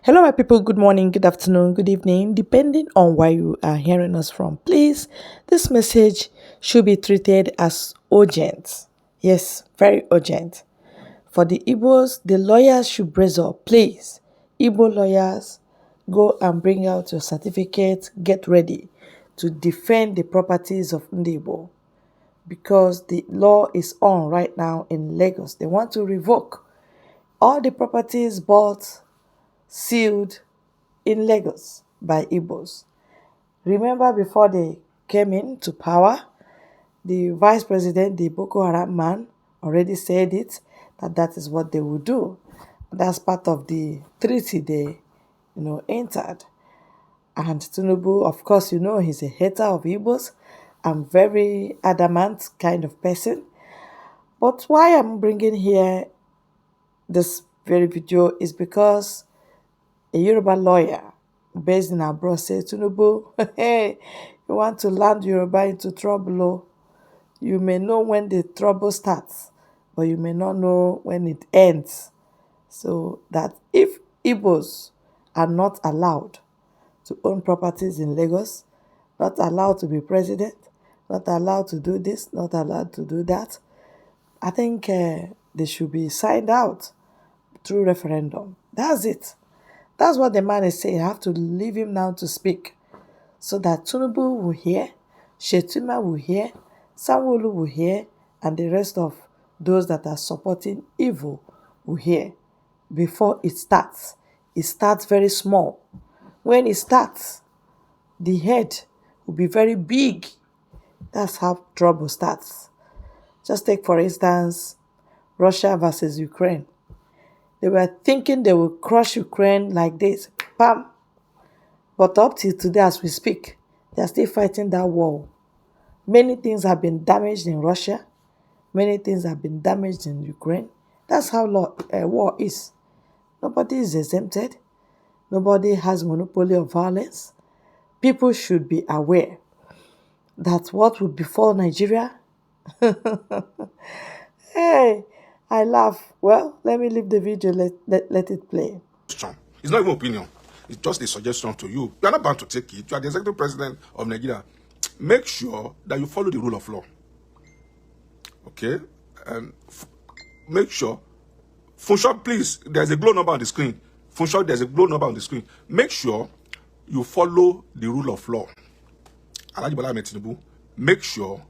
Hello, my people. Good morning, good afternoon, good evening, depending on where you are hearing us from. Please, this message should be treated as urgent. Yes, very urgent. For the Igbos, the lawyers should brace up. Please, Igbo lawyers, go and bring out your certificate. Get ready to defend the properties of Ndibo because the law is on right now in Lagos. They want to revoke all the properties bought, sealed in Lagos by Igbos. Remember, before they came into power, the vice president, the Boko Haram man, already said it that that is what they would do. That's part of the treaty they, entered. And Tinubu, of course, he's a hater of Igbos. I'm very adamant kind of person. But why I'm bringing here this very video is because a Yoruba lawyer based in abroad said, Tinubu, hey, you want to land Yoruba into trouble. Oh. You may know when the trouble starts, but you may not know when it ends. So that if Igbos are not allowed to own properties in Lagos, not allowed to be president, not allowed to do this, not allowed to do that, I think they should be signed out through referendum. That's it. That's what the man is saying. I have to leave him now to speak so that Tunubu will hear, Shettima will hear, Sanwo-Olu will hear, and the rest of those that are supporting evil will hear before it starts. It starts very small. When it starts, the head will be very big. That's how trouble starts. Just take, for instance, Russia versus Ukraine. They were thinking they will crush Ukraine like this. Bam! But up till today, as we speak, they are still fighting that war. Many things have been damaged in Russia. Many things have been damaged in Ukraine. That's how war is. Nobody is exempted. Nobody has monopoly of violence. People should be aware that what will befall Nigeria. Hey, I laugh. Well, let me leave the video. Let it play. It's not even opinion. It's just a suggestion to you. You are not bound to take it. You are the executive president of Nigeria. Make sure that you follow the rule of law. Okay? And make sure. Funsho, please, there's a glow number on the screen. Funsho, there's a glow number on the screen. Make sure you follow the rule of law. Alhaji Bola Ahmed Tinubu, make sure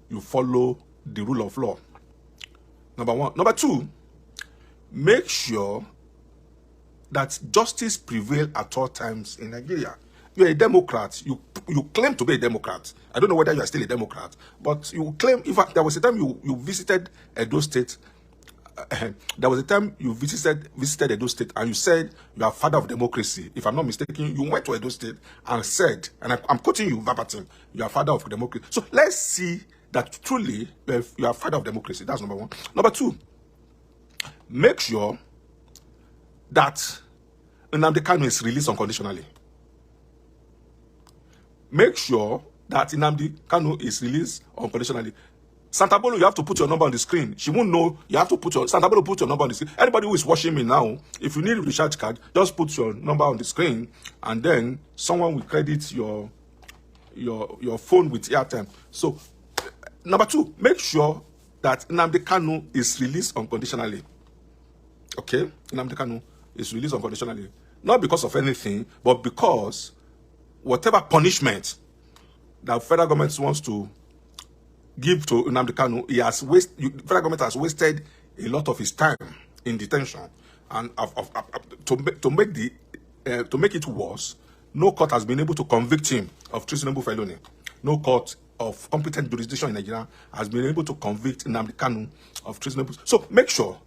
you follow the rule of law. Number one. Number two, make sure that justice prevail at all times in Nigeria. You're a Democrat. You claim to be a Democrat. I don't know whether you are still a Democrat, but you claim. In fact, there was a time you visited Edo State. There was a time you visited Edo State, and you said you are father of democracy. If I'm not mistaken, you went to Edo State and said, and I'm quoting you verbatim, you are father of democracy. So let's see that truly you are father of democracy. That's number one. Number two, make sure that Nnamdi Kanu is released unconditionally. Make sure that Nnamdi Kanu is released unconditionally. Santa Bolo, you have to put your number on the screen. She won't know. You have to put your Santa Bolo, put your number on the screen. Anybody who is watching me now, if you need a recharge card, just put your number on the screen, and then someone will credit your phone with airtime. So, number two, make sure that Nnamdi Kanu is released unconditionally. Okay, Nnamdi Kanu is released unconditionally, not because of anything, but because whatever punishment that federal government wants to give to Nnamdi Kanu, federal government has wasted a lot of his time in detention, and to make it worse, no court has been able to convict him of treasonable felony. No court of competent jurisdiction in Nigeria has been able to convict Nnamdi Kanu of treasonable. So make sure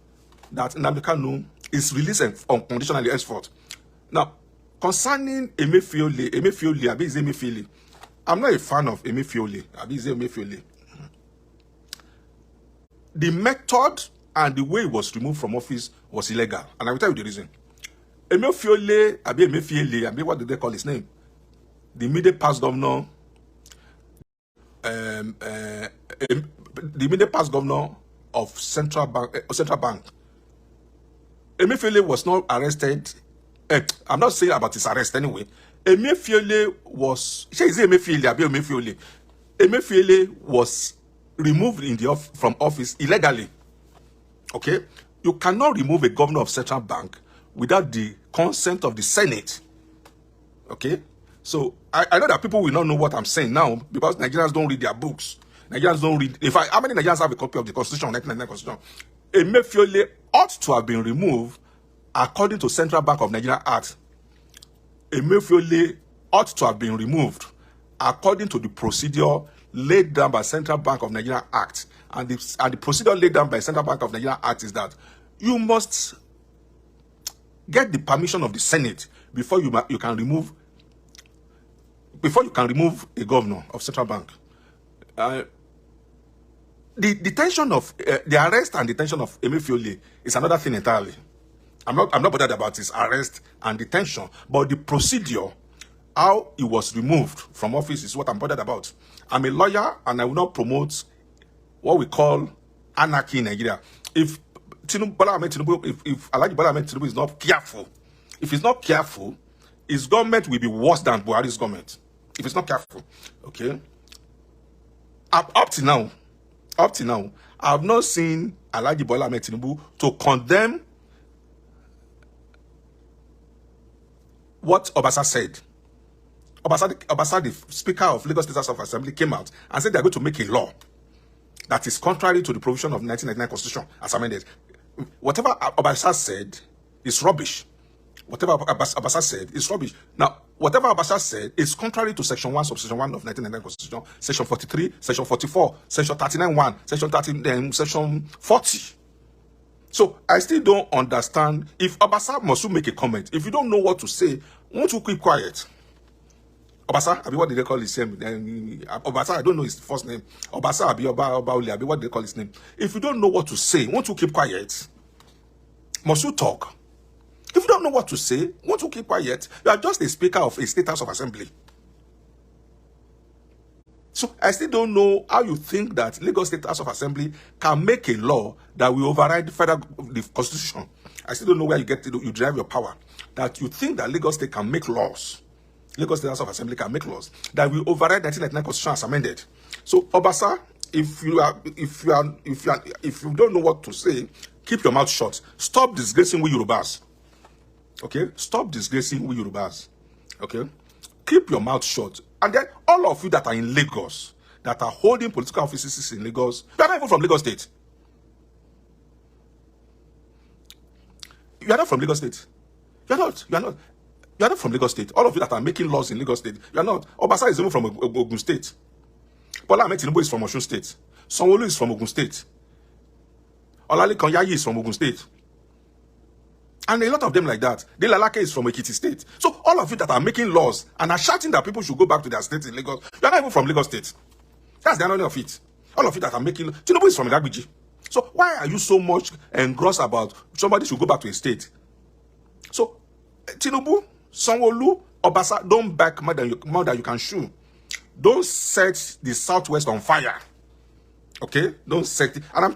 that Nnamdi Kanu is released unconditionally henceforth. Now, concerning Emefiele, I'm not a fan of Emefiele. The method and the way he was removed from office was illegal, and I will tell you the reason. Emefiele, what did they call his name? The immediate past governor, the immediate past governor of Central Bank. Emefiele was not arrested I'm not saying about his arrest anyway. Emefiele was, is it Emefiele? Abi Emefiele? Emefiele was removed from office illegally. Okay, you cannot remove a governor of central bank without the consent of the Senate. Okay, so I know that people will not know what I'm saying now because Nigerians don't read their books. Nigerians don't read. In fact, how many Nigerians have a copy of the Constitution, 1999 Constitution? Emefiele ought to have been removed according to Central Bank of Nigeria Act. Emefiele ought to have been removed according to the procedure laid down by Central Bank of Nigeria Act. And the procedure laid down by Central Bank of Nigeria Act is that you must get the permission of the Senate before you can remove a governor of Central Bank. The detention of the arrest and detention of Emefiele is another thing entirely. I'm not bothered about his arrest and detention, but the procedure, how he was removed from office, is what I'm bothered about. I'm a lawyer and I will not promote what we call anarchy in Nigeria. If Alhaji Bola Ahmed Tinubu is not careful, if he's not careful, his government will be worse than Buhari's government. If he's not careful, okay. Up to now, I have not seen Alhaji Bola Ahmed Tinubu to condemn what Obasa said. Obasa, the Speaker of Lagos State House of Assembly, came out and said they are going to make a law that is contrary to the provision of 1999 Constitution as amended. Whatever Obasa said is rubbish. Whatever Obasa said is rubbish. Now, whatever Obasa said is contrary to Section 1, Subsection 1 of 1999 Constitution, Section 43, Section 44, Section 39(1), Section 30, Section 40. So I still don't understand. If Obasa must make a comment, if you don't know what to say, won't you keep quiet? Obasa, Abi, what did they call his name? Obasa, I don't know his first name. Obasa, Abi, Abi, what did they call his name? If you don't know what to say, won't you keep quiet? Must you talk? If you don't know what to say, won't you keep quiet? You are just a Speaker of a State House of Assembly. So I still don't know how you think that Lagos State House of Assembly can make a law that will override the Constitution. I still don't know where you derive your power. That you think that Lagos State can make laws. Lagos State House of Assembly can make laws that will override 1999 Constitution as amended. So Obasa, if you don't know what to say, keep your mouth shut. Stop disgracing we Yorubas. Okay? Stop disgracing we Yorubas. Okay? Keep your mouth shut. And then all of you that are in Lagos, that are holding political offices in Lagos, you are not even from Lagos State. You are not from Lagos State. You are not. You are not. You are not from Lagos State. All of you that are making laws in Lagos State, you are not. Obasa is even from Ogun State. Bola Ahmed Tinubu is from Osun State. Sanwo-Olu is from Ogun State. Olalekan Yayi is from Ogun State. And a lot of them like that. Delalake is from Ekiti State. So all of you that are making laws and are shouting that people should go back to their state in Lagos, you are not even from Lagos State. That's the irony of it. All of you that are making... Tinubu is from Ilagbiji. So why are you so much engrossed about somebody should go back to a state? So Tinubu, Sanwo-Olu, Obasa, don't back more than you can chew. Don't set the Southwest on fire. Okay? Don't set it. And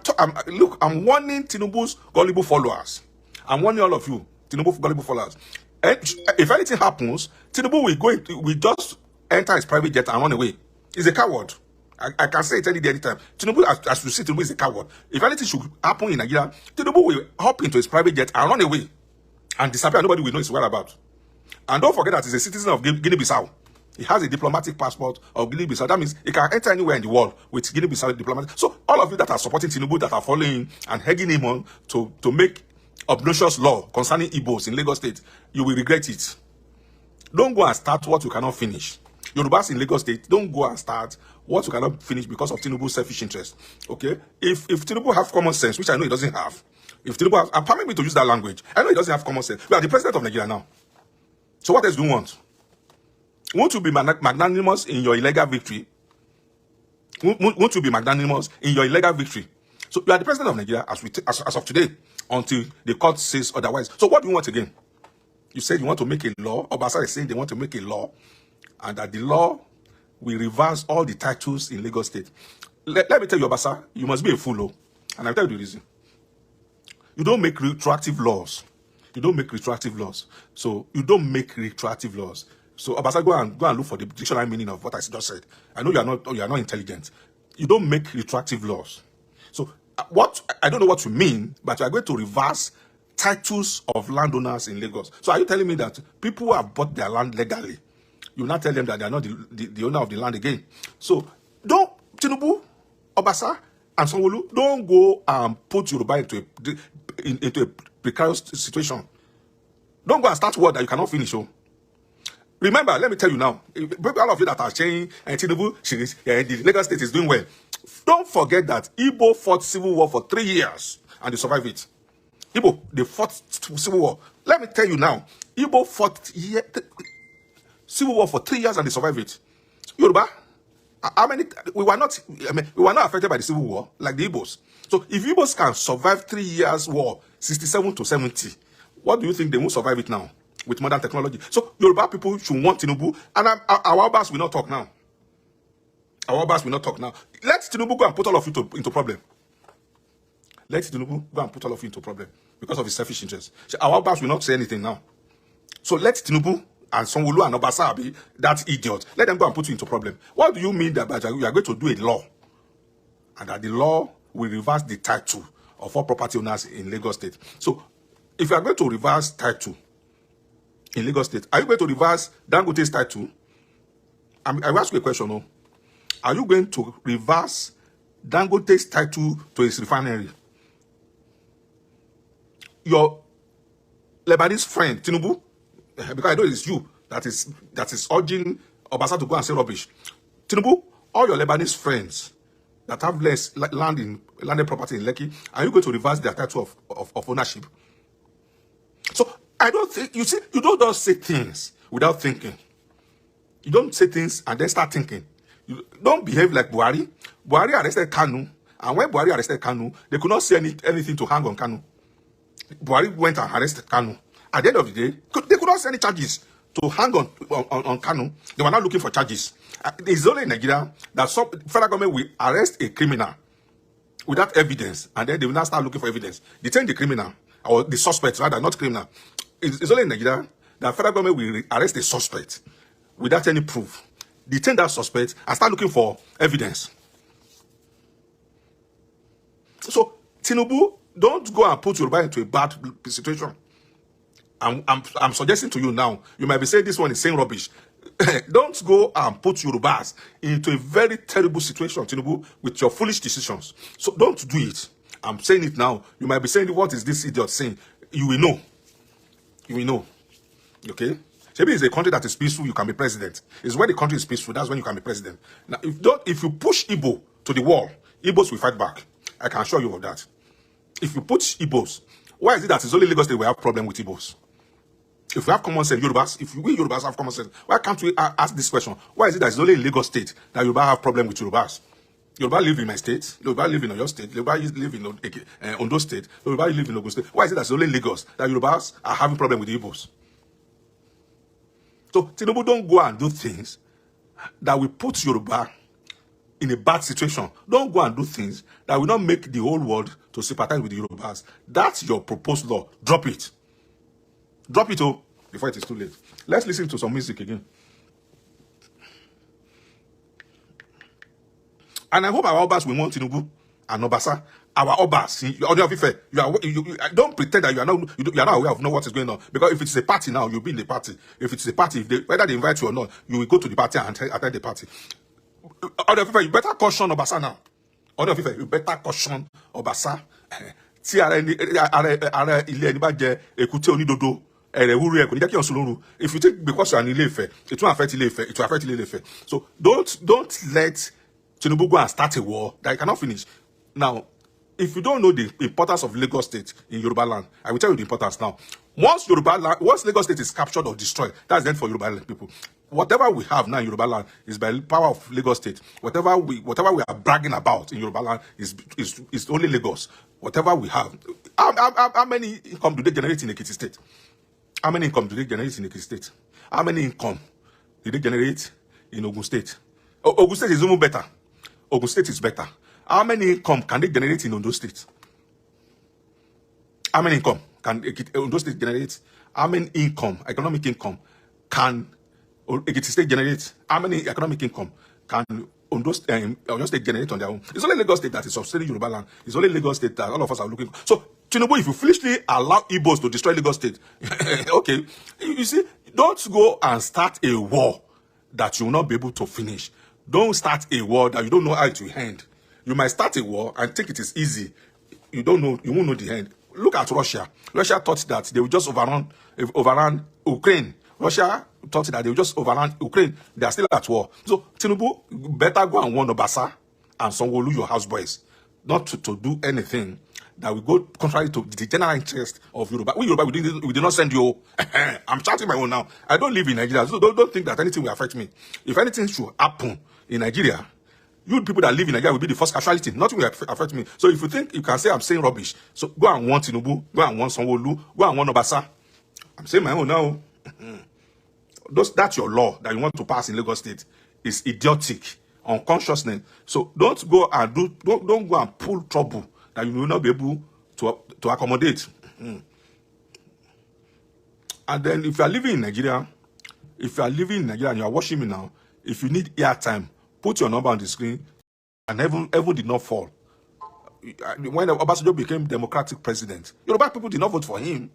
I'm warning Tinubu's gullible followers. I'm warning all of you, Tinubu gullible followers. And if anything happens, Tinubu will just enter his private jet and run away. He's a coward. I can say it any day, anytime. Tinubu, as you see, Tinubu is a coward. If anything should happen in Nigeria, Tinubu will hop into his private jet and run away and disappear. Nobody will know his whereabouts. And don't forget that he's a citizen of Guinea-Bissau. He has a diplomatic passport of Guinea-Bissau. That means he can enter anywhere in the world with Guinea-Bissau diplomatic. So all of you that are supporting Tinubu, that are following him and egging him on to make obnoxious law concerning Igbos in Lagos State, you will regret it. Don't go and start what you cannot finish. Yorubas in Lagos State, don't go and start what you cannot finish because of Tinubu's selfish interest. Okay? If Tinubu have common sense, which I know he doesn't have, if Tinubu has, and permit me to use that language, I know he doesn't have common sense. We are the president of Nigeria now. So what else do you want? Won't you be magnanimous in your illegal victory? Won't you be magnanimous in your illegal victory? So you are the president of Nigeria as of today, until the court says otherwise. So what do you want again? You said you want to make a law. Obasa is saying they want to make a law, and that the law will reverse all the titles in Lagos State. Let me tell you, Obasa, you must be a fool, and I'll tell you the reason. You don't make retroactive laws. You don't make retroactive laws. So you don't make retroactive laws. So Obasa, go and look for the dictionary meaning of what I just said. I know you are not intelligent. You don't make retroactive laws. So what I don't know what you mean, but you are going to reverse titles of landowners in Lagos. So are you telling me that people who have bought their land legally, you will not tell them that they are not the owner of the land again? So don't, Tinubu, Obasa, and Sanwo-Olu, don't go and put Yoruba into a precarious situation. Don't go and start war that you cannot finish. Oh. Remember, let me tell you now, all of you that are saying, and Tinubu, the Lagos state is doing well. Don't forget that Igbo fought civil war for 3 years and they survived it. Igbo, they fought civil war. Let me tell you now, Igbo fought civil war for 3 years and they survived it. Yoruba, how many? We were not affected by the civil war like the Igbos. So if Igbos can survive 3 years war, 67 to 70, what do you think they won't survive it now with modern technology? So Yoruba people should want Tinubu, and our boss will not talk now. Our boss will not talk now. Let Tinubu go and put all of you into problem. Let Tinubu go and put all of you into problem because of his selfish interest. So our boss will not say anything now. So let Tinubu and Sanwo-Olu and Obasa be that idiot. Let them go and put you into problem. What do you mean that you are going to do a law and that the law will reverse the title of all property owners in Lagos State? So if you are going to reverse title in Lagos State, are you going to reverse Dangote's title? I will ask you a question. No? Are you going to reverse Dangote's title to his refinery? Your Lebanese friend, Tinubu, because I know it's you that is urging Obasa to go and say rubbish. Tinubu, all your Lebanese friends that have less landed property in Lekki, are you going to reverse their title of ownership? So I don't think, you see, you don't just say things without thinking. You don't say things and then start thinking. You don't behave like Buhari. Buhari arrested Kanu, and when Buhari arrested Kanu, they could not say anything to hang on Kanu. Buhari went and arrested Kanu. At the end of the day, they could not say any charges to hang on Kanu. They were not looking for charges. It's only in Nigeria that some federal government will arrest a criminal without evidence, and then they will not start looking for evidence. Detain the criminal, or the suspect, rather, not criminal. It's only in Nigeria that federal government will arrest a suspect without any proof. Detain that suspect and start looking for evidence. So, Tinubu, don't go and put Yoruba into a bad situation. I'm suggesting to you now, you might be saying this one is saying rubbish. Don't go and put Yorubas into a very terrible situation, Tinubu, with your foolish decisions. So don't do it. I'm saying it now. You might be saying, what is this idiot saying? You will know. You will know. Okay? Maybe it's a country that is peaceful, you can be president. It's when the country is peaceful, that's when you can be president. Now, if you push Igbo to the wall, Igbos will fight back. I can assure you of that. If you put Igbos, why is it that it's only Lagos State we have problem with Igbos? If we have common sense, Yorubas, if we Yorubas have common sense, why can't we ask this question? Why is it that it's only in Lagos State that Yoruba have problem with Yorubas? Yoruba live in my state, Yoruba live in Oyo State, Yoruba live in Ondo State, Yoruba live in Ogun State. Why is it that it's only in Lagos that Yorubas are having problem with the Igbos? So Tinubu, don't go and do things that will put Yoruba in a bad situation. Don't go and do things that will not make the whole world to sympathize with the Yorubas. That's your proposed law. Drop it. Drop it, oh, before it is too late. Let's listen to some music again. And I hope our Obas will want Tinubu and Obasa. Our Obas, don't pretend that you are not aware of what is going on. Because if it's a party now, you'll be in the party. If it's a party, whether they invite you or not, you will go to the party and attend the party. You better caution Obasa now. You better caution Obasa. If you think because you're an Ile-Ife, it won't affect Ile-Ife, it will affect Ile-Ife. So don't let Tinubu go and start a war that you cannot finish. Now, if you don't know the importance of Lagos State in Yoruba land, I will tell you the importance now. Once Lagos State is captured or destroyed, that's the end for Yoruba land people. Whatever we have now in Yoruba land is by the power of Lagos State. Whatever we are bragging about in Yoruba land is only Lagos. Whatever we have. How many income do they generate in Ekiti State? How many income do they generate in Ekiti State? How many income do they generate in Ogun State? Ogun State is even better. Ogun State is better. How many income can they generate in Ondo State? How many income? can Ondo State generate? How many income, economic income, can Ekiti State generate? How many economic income can Ondo State generate on their own? It's only Lagos State that is sustaining Yoruba land. It's only Lagos State that all of us are looking for. So, Tinubu, if you foolishly allow Igbos to destroy Lagos State, okay, you see, don't go and start a war that you will not be able to finish. Don't start a war that you don't know how it will end. You might start a war and think it is easy. You don't know, you won't know the end. Look at Russia. Russia thought that they would just overrun Ukraine. Russia thought that they would just overrun Ukraine. They are still at war. So Tinubu better go and warn Obasa and Sanwo-Olu, your houseboys, not to do anything that will go contrary to the general interest of Yoruba. We Yoruba, we did not send you. I'm shouting my own now. I don't live in Nigeria, so don't think that anything will affect me. If anything should happen in Nigeria, you people that live in Nigeria will be the first casualty. Nothing will affect me. So if you think you can say I'm saying rubbish, so go and warn Tinubu, go and warn Sanwo-Olu, go and warn Obasa. I'm saying my own now. That's your law that you want to pass in Lagos State. Is idiotic, unconsciousness. So don't go and don't go and pull trouble that you will not be able to accommodate. And then if you are living in Nigeria, and you are watching me now, if you need airtime, put your number on the screen, and heaven did not fall. When Obasanjo became democratic president, Yoruba people did not vote for him.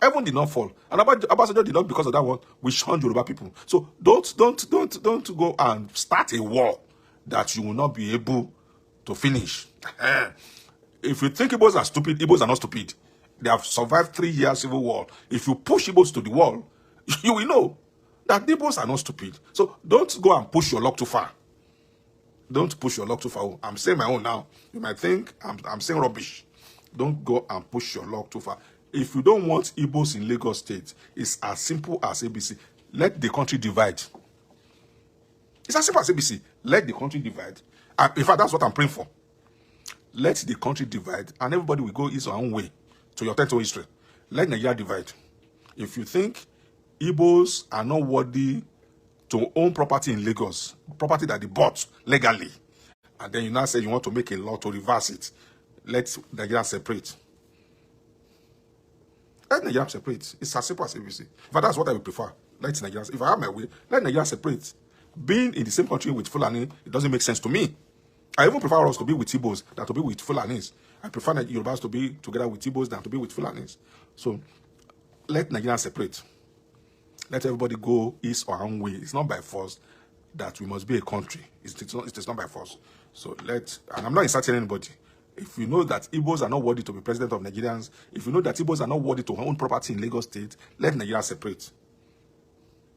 Heaven did not fall. And Obasanjo did not, because of that one, we shunned Yoruba people. So don't go and start a war that you will not be able to finish. If you think Igbos are stupid, Igbos are not stupid. They have survived 3 years civil war. If you push Igbos to the wall, you will know that Igbos are not stupid. So don't go and push your luck too far. Don't push your luck too far. I'm saying my own now. You might think I'm saying rubbish. Don't go and push your luck too far. If you don't want Igbos in Lagos State, it's as simple as ABC. Let the country divide. It's as simple as ABC. Let the country divide. In fact, that's what I'm praying for. Let the country divide, and everybody will go his own way to your territory history. Let Nigeria divide. If you think Igbos are not worthy to own property in Lagos, property that they bought legally, and then you now say you want to make a law to reverse it, let Nigeria separate. Let Nigeria separate. It's as simple as ABC. But that's what I would prefer. Let Nigeria, if I have my way, let Nigeria separate. Being in the same country with Fulani, it doesn't make sense to me. I even prefer us to be with Igbos than to be with Fulanis. I prefer Yorubas to be together with Igbos than to be with Fulanis. So let Nigeria separate. Let everybody go his or her own way. It's not by force that we must be a country. It's not by force. So and I'm not insulting anybody. If you know that Igbos are not worthy to be president of Nigerians, if you know that Igbos are not worthy to own property in Lagos State, let Nigeria separate.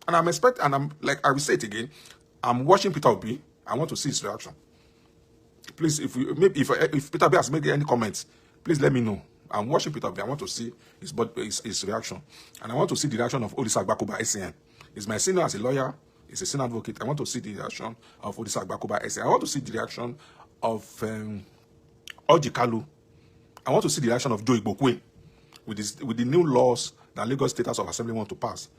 And I'm like, I will say it again, I'm watching Peter Obi. I want to see his reaction. Please, if Peter Obi has made any comments, please let me know. I'm watching Peter Obi. I want to see his reaction. And I want to see the reaction of Odisa Agbakoba SCN. He's my senior as a lawyer. He's a senior advocate. I want to see the reaction of Odisa Agbakoba SCN. I want to see the reaction of Oji Kalu. I want to see the reaction of Joe Igbokwe with the new laws that Lagos State House of Assembly want to pass.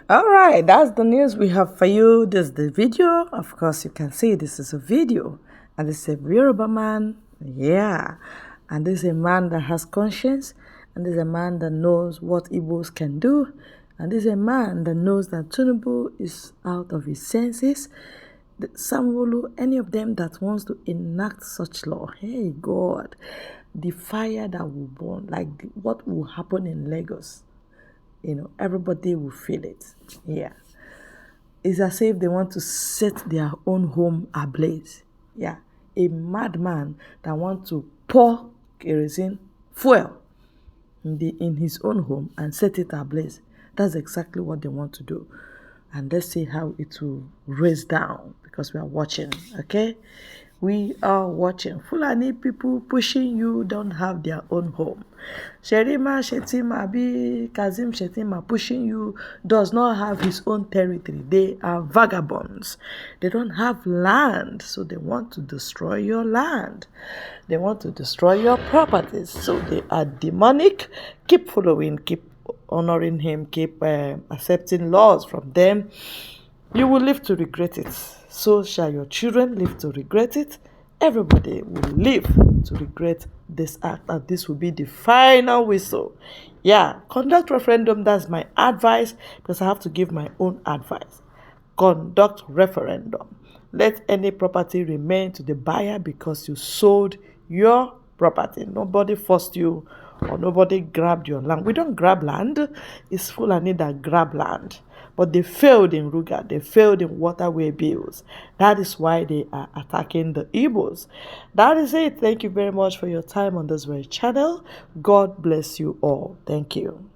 All right, that's the news we have for you. This is the video. Of course, you can see this is a video. And this is a Yoruba man. Yeah. And this is a man that has conscience. And this is a man that knows what Igbos can do. And this is a man that knows that Tinubu is out of his senses. Sanwo-Olu, any of them that wants to enact such law, hey God, the fire that will burn, like what will happen in Lagos, everybody will feel it. Yeah. It's as if they want to set their own home ablaze. Yeah. A madman that wants to pour kerosene fuel in his own home and set it ablaze. That's exactly what they want to do. And let's see how it will raise down, because we are watching, okay? We are watching. Fulani people pushing you don't have their own home. Sherima Shetima Kazim Shetima pushing you does not have his own territory. They are vagabonds. They don't have land, so they want to destroy your land. They want to destroy your properties. So they are demonic. Keep following, keep honoring him, keep accepting laws from them. You will live to regret it. So shall your children live to regret it. everybody will live to regret this act, and this will be the final whistle. Yeah, conduct referendum. That's my advice, because I have to give my own advice. Conduct referendum. Let any property remain to the buyer because you sold your property. Nobody forced you or nobody grabbed your land. We don't grab land. It's Fulani that grab land. But they failed in Ruga. They failed in waterway bills. That is why they are attacking the Igbos. That is it. Thank you very much for your time on this very channel. God bless you all. Thank you.